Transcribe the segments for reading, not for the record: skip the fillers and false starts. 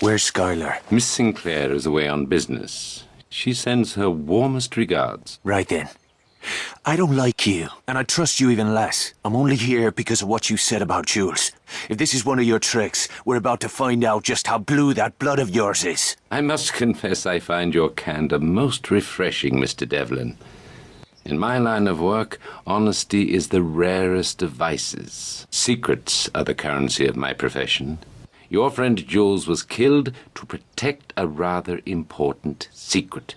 Where's Skylar? Miss Sinclair is away on business. She sends her warmest regards. Right then. I don't like you, and I trust you even less. I'm only here because of what you said about Jules. If this is one of your tricks, we're about to find out just how blue that blood of yours is. I must confess I find your candor most refreshing, Mr. Devlin. In my line of work, honesty is the rarest of vices. Secrets are the currency of my profession. Your friend Jules was killed to protect a rather important secret.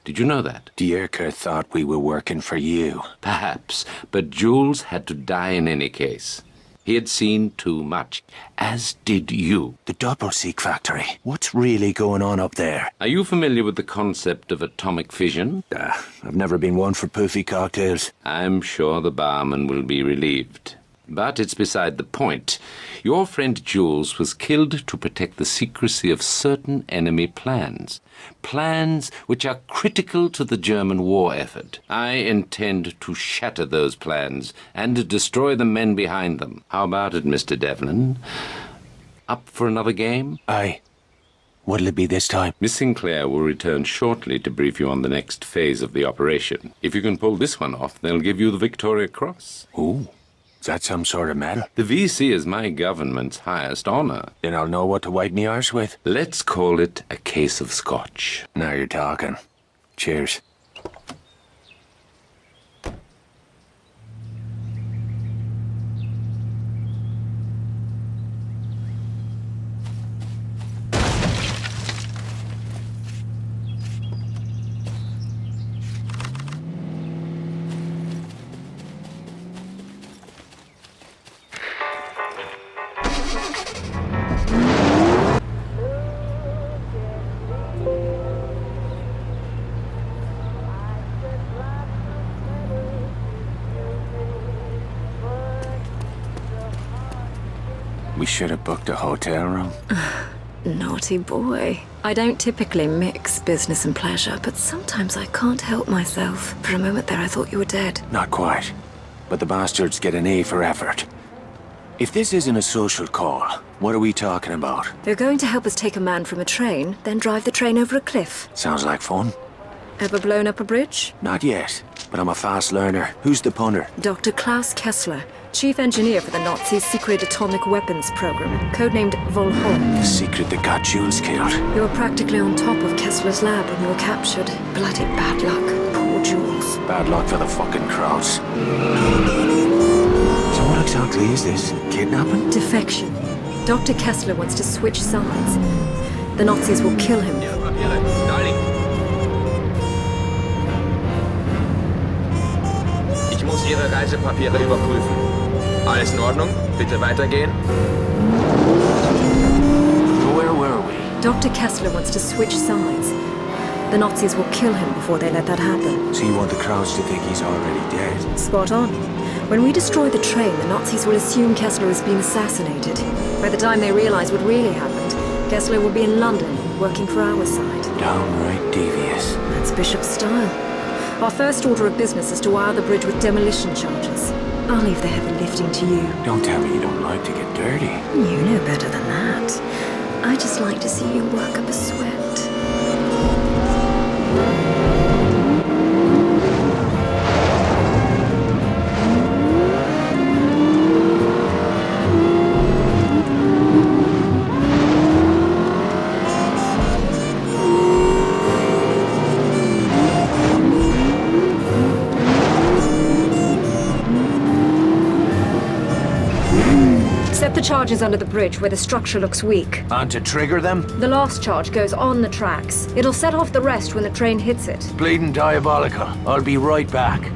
Did you know that? Dierker thought we were working for you. Perhaps, but Jules had to die in any case. He had seen too much, as did you. The Doppelseek factory. What's really going on up there? Are you familiar with the concept of atomic fission? I've never been one for poofy cocktails. I'm sure the barman will be relieved. But it's beside the point. Your friend Jules was killed to protect the secrecy of certain enemy plans. Plans which are critical to the German war effort. I intend to shatter those plans and destroy the men behind them. How about it, Mr. Devlin? Up for another game? Aye. What'll it be this time? Miss Sinclair will return shortly to brief you on the next phase of the operation. If you can pull this one off, they'll give you the Victoria Cross. Ooh. Is that some sort of medal? The VC is my government's highest honor. Then I'll know what to wipe me arse with. Let's call it a case of scotch. Now you're talking. Cheers. We should have booked a hotel room. Naughty boy. I don't typically mix business and pleasure, but sometimes I can't help myself. For a moment there I thought you were dead. Not quite. But the bastards get an A for effort. If this isn't a social call, what are we talking about? They're going to help us take a man from a train, then drive the train over a cliff. Sounds like fun. Ever blown up a bridge? Not yet, but I'm a fast learner. Who's the punter? Dr. Klaus Kessler, chief engineer for the Nazis' secret atomic weapons program, codenamed Volholm. The secret that got Jules killed. You were practically on top of Kessler's lab when you were captured. Bloody bad luck. Poor Jules. Bad luck for the fucking Krauts. So what exactly is this? Kidnapping? Defection. Dr. Kessler wants to switch sides. The Nazis will kill him. Ich muss Ihre Reisepapiere überprüfen. Alles in Ordnung? Bitte weitergehen. Where were we? Dr. Kessler wants to switch sides. The Nazis will kill him before they let that happen. So you want the Krauts to think he's already dead? Spot on. When we destroy the train, the Nazis will assume Kessler has been assassinated. By the time they realize what really happened, Kessler will be in London, working for our side. Downright devious. That's Bishop's style. Our first order of business is to wire the bridge with demolition charges. I'll leave the heavy lifting to you. Don't tell me you don't like to get dirty. You know better than that. I just like to see you work up a sweat. Set the charges under the bridge where the structure looks weak. And to trigger them? The last charge goes on the tracks. It'll set off the rest when the train hits it. Bleeding diabolical. I'll be right back.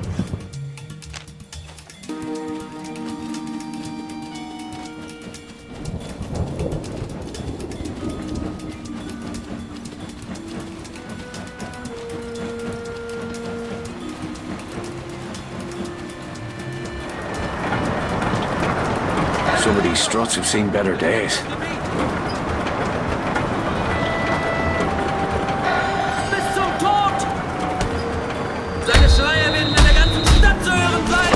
Some of these struts have seen better days. Bis zum Tod! Seine Schreie werden in der ganzen Stadt zu hören sein!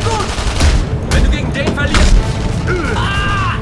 Gut! Wenn du gegen den verlierst... Ah!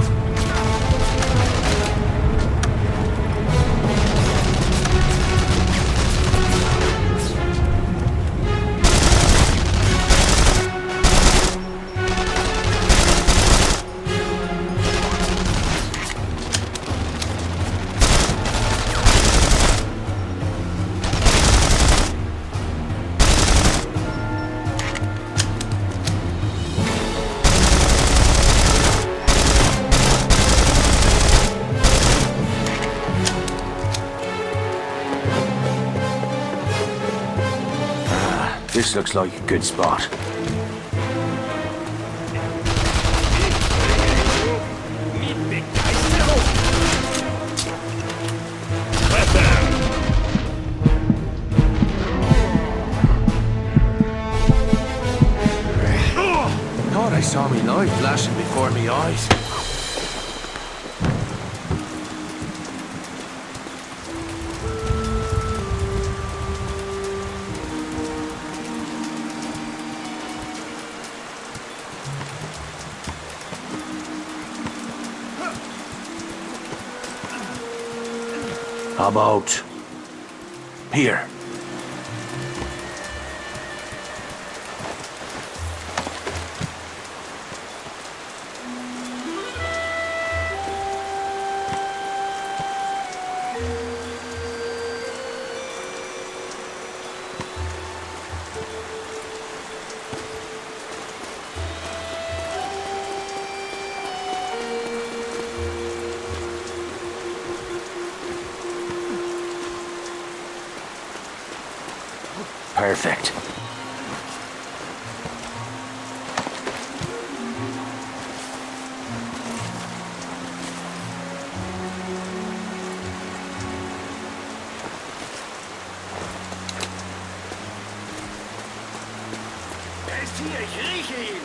This looks like a good spot. Thought I saw me light flashing before me eyes. How about here? Perfect. Er ist hier, ich rieche ihn.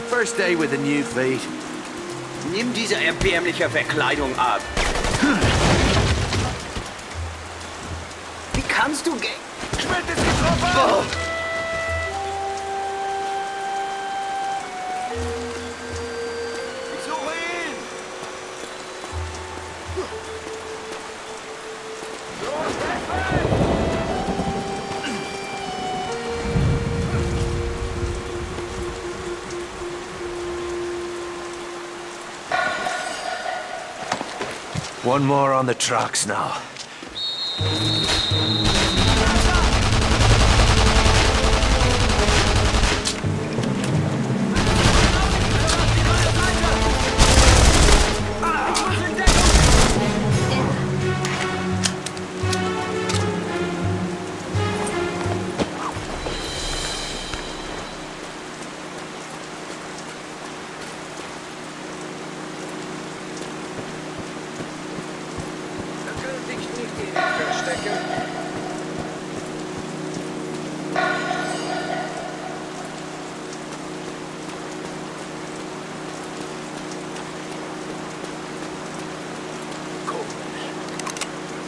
First day with a new fate. Nimm diese erbärmliche Verkleidung ab. Wie kannst du Schmidt ist getroffen! Oh. Ich suche ihn! Los, wegfallen! One more on the tracks now.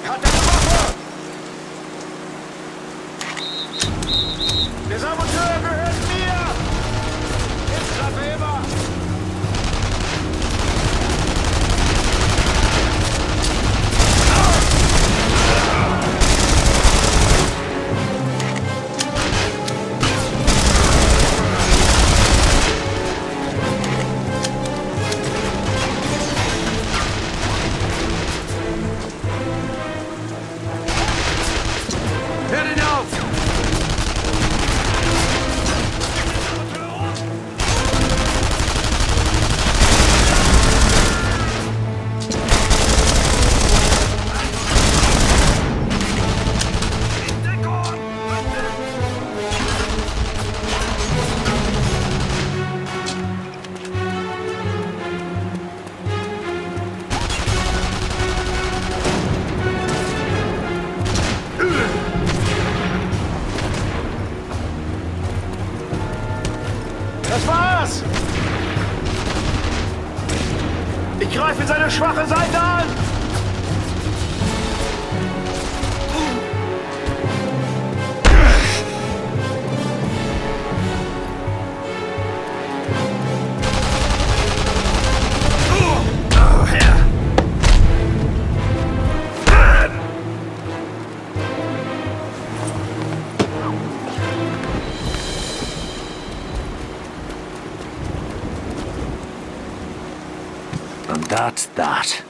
Hat eine Waffe! Der Saboteur gehört mir! Jetzt treffe immer! Heading out! Das war's! Ich greife seine schwache Seite an! That's that.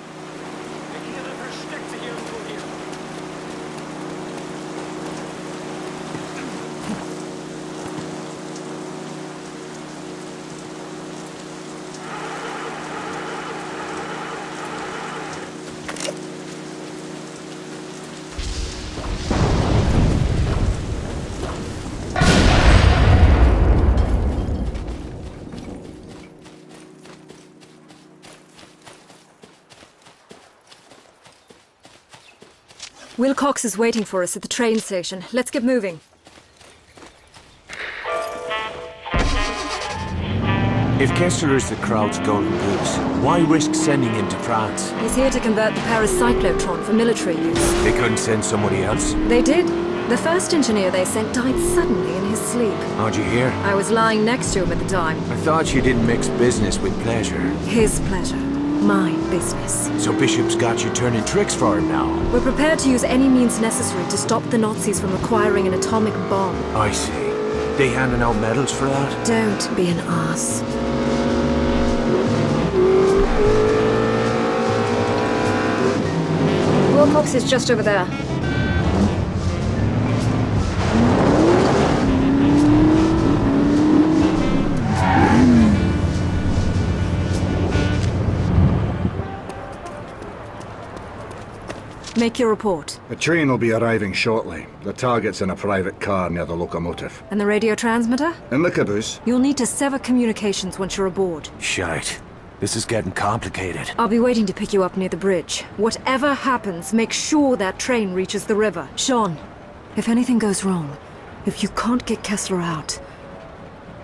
Wilcox is waiting for us at the train station. Let's get moving. If Kessler is the crowd's golden goose, why risk sending him to France? He's here to convert the Paris cyclotron for military use. They couldn't send somebody else? They did. The first engineer they sent died suddenly in his sleep. How'd you hear? I was lying next to him at the time. I thought you didn't mix business with pleasure. His pleasure. My business. So Bishop's got you turning tricks for him now? We're prepared to use any means necessary to stop the Nazis from acquiring an atomic bomb. I see. They handing out medals for that? Don't be an ass. Wilcox is just over there. Make your report. The train will be arriving shortly. The target's in a private car near the locomotive. And the radio transmitter? In the caboose. You'll need to sever communications once you're aboard. Shite. This is getting complicated. I'll be waiting to pick you up near the bridge. Whatever happens, make sure that train reaches the river. Sean, if anything goes wrong, if you can't get Kessler out,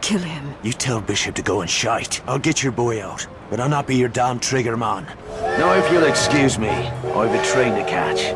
kill him. You tell Bishop to go and shite. I'll get your boy out, but I'll not be your damn trigger man. Now if you'll excuse me, I've a train to catch.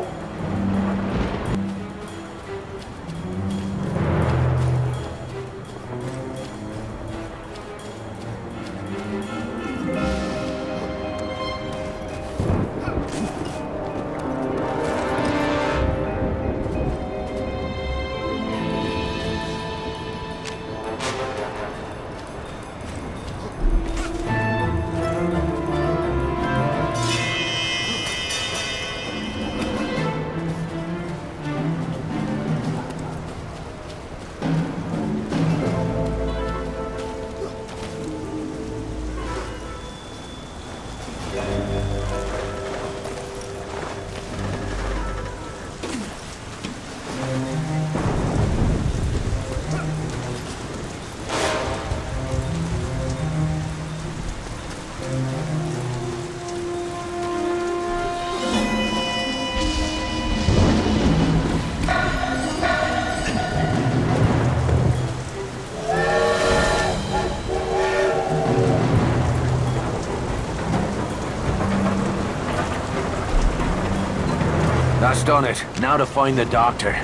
That's done it. Now to find the doctor.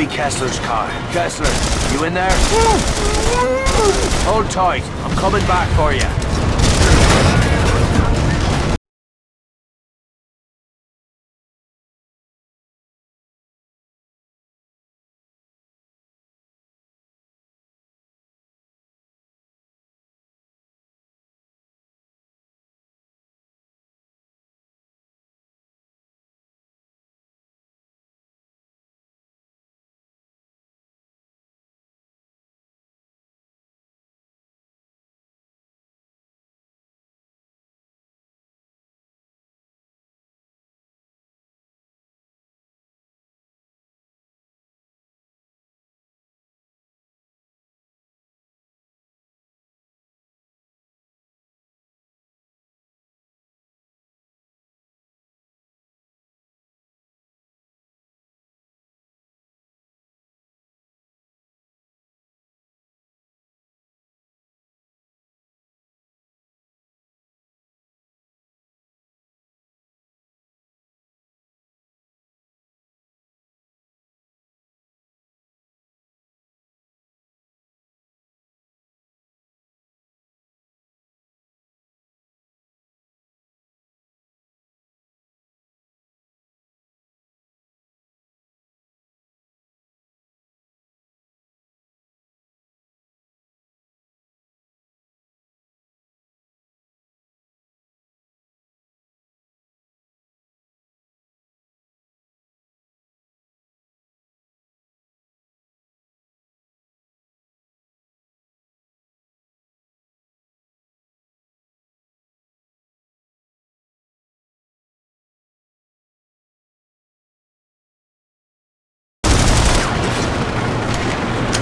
be Kessler's car. Kessler, you in there? Hold tight. I'm coming back for you.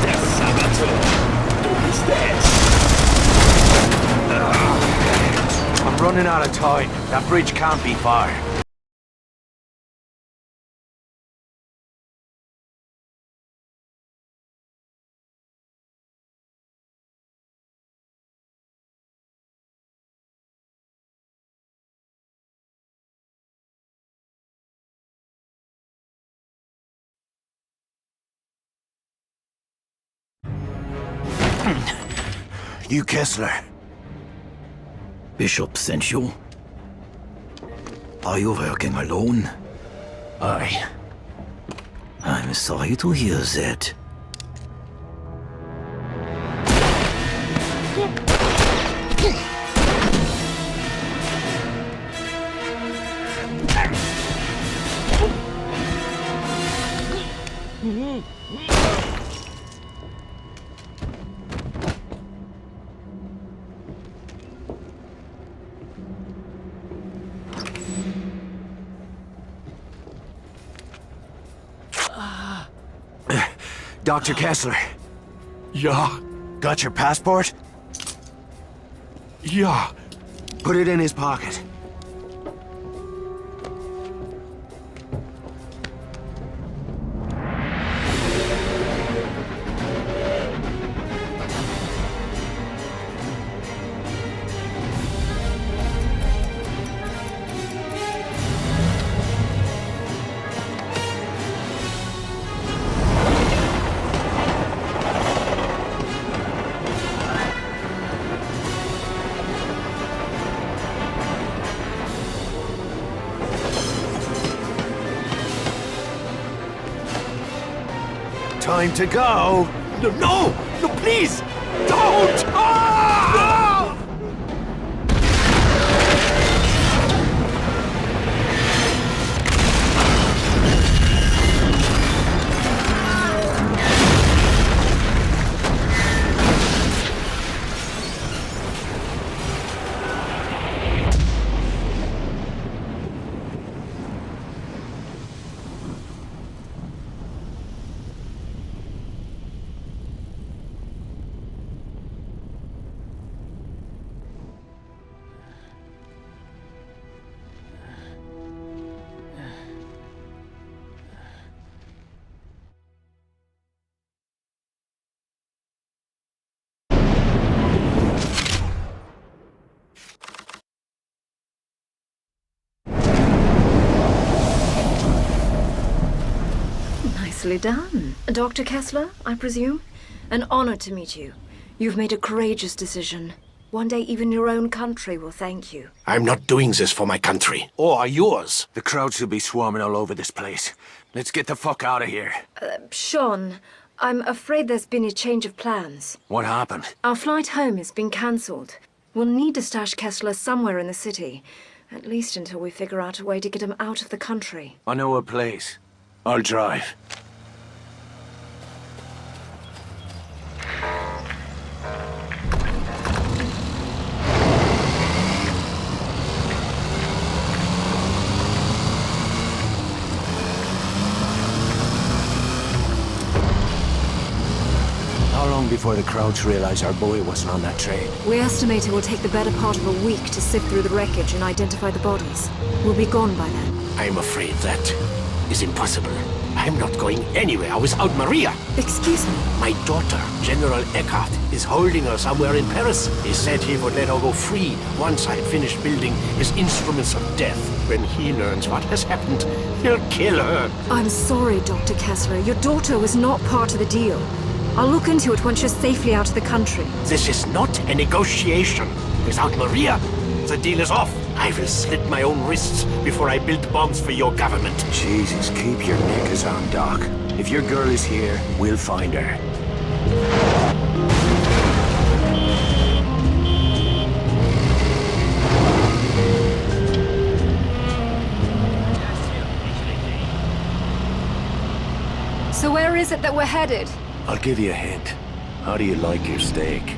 Der Saboteur. Du bist es. I'm running out of time. That bridge can't be far. You Kessler. Bishop sent you? Are you working alone? Aye. I'm sorry to hear that. Dr. Kessler, Ja, got your passport? ja. Put it in his pocket. Time to go. No, no, please, don't! Ah! Nicely done. Dr. Kessler, I presume? An honor to meet you. You've made a courageous decision. One day even your own country will thank you. I'm not doing this for my country, or yours. The crowd should be swarming all over this place. Let's get the fuck out of here. Sean, I'm afraid there's been a change of plans. What happened? Our flight home has been cancelled. We'll need to stash Kessler somewhere in the city. At least until we figure out a way to get him out of the country. I know a place. I'll drive. How long before the crowds realize our boy wasn't on that train? We estimate it will take the better part of a week to sift through the wreckage and identify the bodies. We'll be gone by then. I'm afraid that is impossible. I'm not going anywhere without Maria. Excuse me? My daughter, General Eckhart, is holding her somewhere in Paris. He said he would let her go free once I had finished building his instruments of death. When he learns what has happened, he'll kill her. I'm sorry, Dr. Kessler. Your daughter was not part of the deal. I'll look into it once you're safely out of the country. This is not a negotiation. Without Maria, the deal is off. I will slit my own wrists before I build bombs for your government. Jesus, keep your knickers on, Doc. If your girl is here, we'll find her. So where is it that we're headed? I'll give you a hint. How do you like your steak?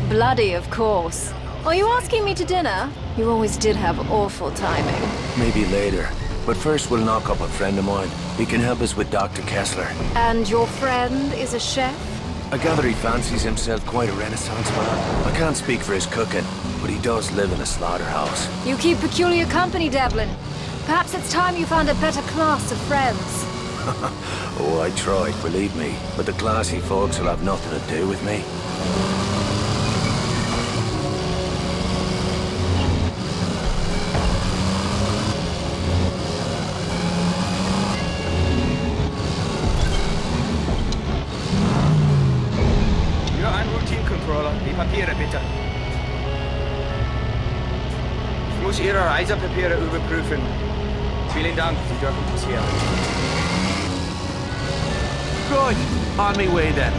Bloody, of course. Are you asking me to dinner? You always did have awful timing. Maybe later. But first we'll knock up a friend of mine. He can help us with Dr. Kessler. And your friend is a chef? I gather he fancies himself quite a renaissance man. I can't speak for his cooking, but he does live in a slaughterhouse. You keep peculiar company, Devlin. Perhaps it's time you found a better class of friends. Oh, I tried, believe me. But the classy folks will have nothing to do with me. Nur ein Routine-Controller. Die Papiere, bitte. Ich muss Ihre Reisepapiere überprüfen. Vielen Dank, Sie dürfen passieren. Good. On me way then.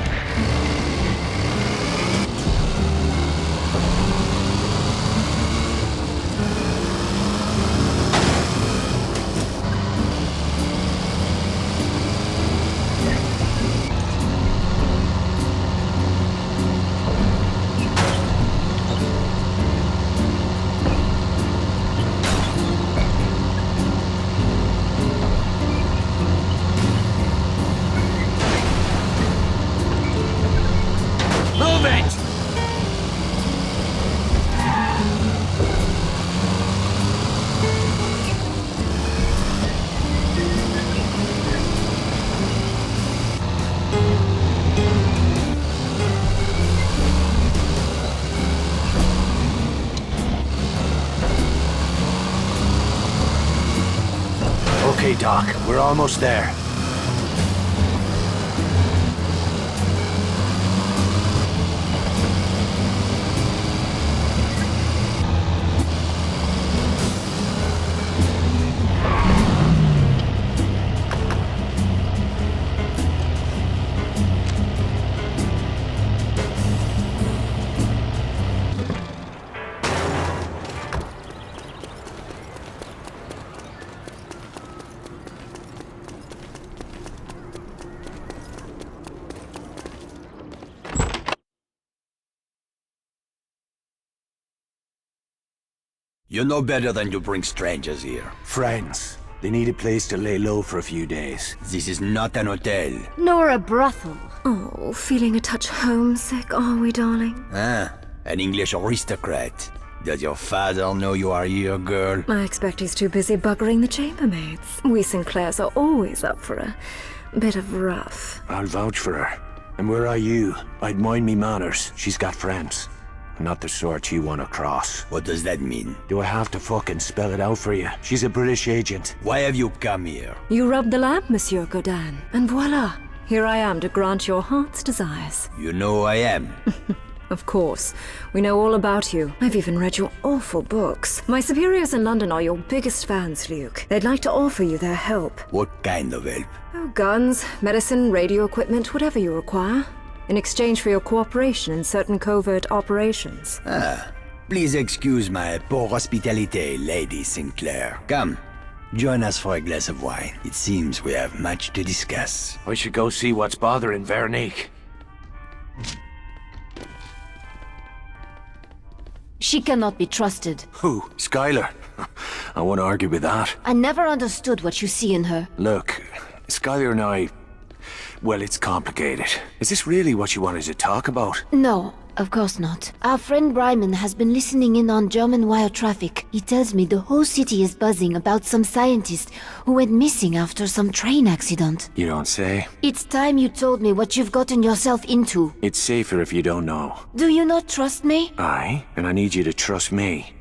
Okay, Doc, we're almost there. You know better than to bring strangers here. Friends. They need a place to lay low for a few days. This is not an hotel. Nor a brothel. Oh, feeling a touch homesick, are we, darling? Ah, an English aristocrat. Does your father know you are here, girl? I expect he's too busy buggering the chambermaids. We Sinclairs are always up for a bit of rough. I'll vouch for her. And where are you? I'd mind me manners. She's got friends. Not the sort you want to cross. What does that mean? Do I have to fucking spell it out for you? She's a British agent. Why have you come here? You rubbed the lamp, Monsieur Godin, and voila! Here I am to grant your heart's desires. You know who I am. Of course. We know all about you. I've even read your awful books. My superiors in London are your biggest fans, Luke. They'd like to offer you their help. What kind of help? Oh, guns, medicine, radio equipment, whatever you require. In exchange for your cooperation in certain covert operations. Please excuse my poor hospitality, Lady Sinclair. Come, join us for a glass of wine. It seems we have much to discuss. I should go see what's bothering Veronique. She cannot be trusted. Who? Skylar? I won't argue with that. I never understood what you see in her. Look, Skylar and I... Well, it's complicated. Is this really what you wanted to talk about? No, of course not. Our friend Bryman has been listening in on German wire traffic. He tells me the whole city is buzzing about some scientist who went missing after some train accident. You don't say. It's time you told me what you've gotten yourself into. It's safer if you don't know. Do you not trust me? Aye, and I need you to trust me.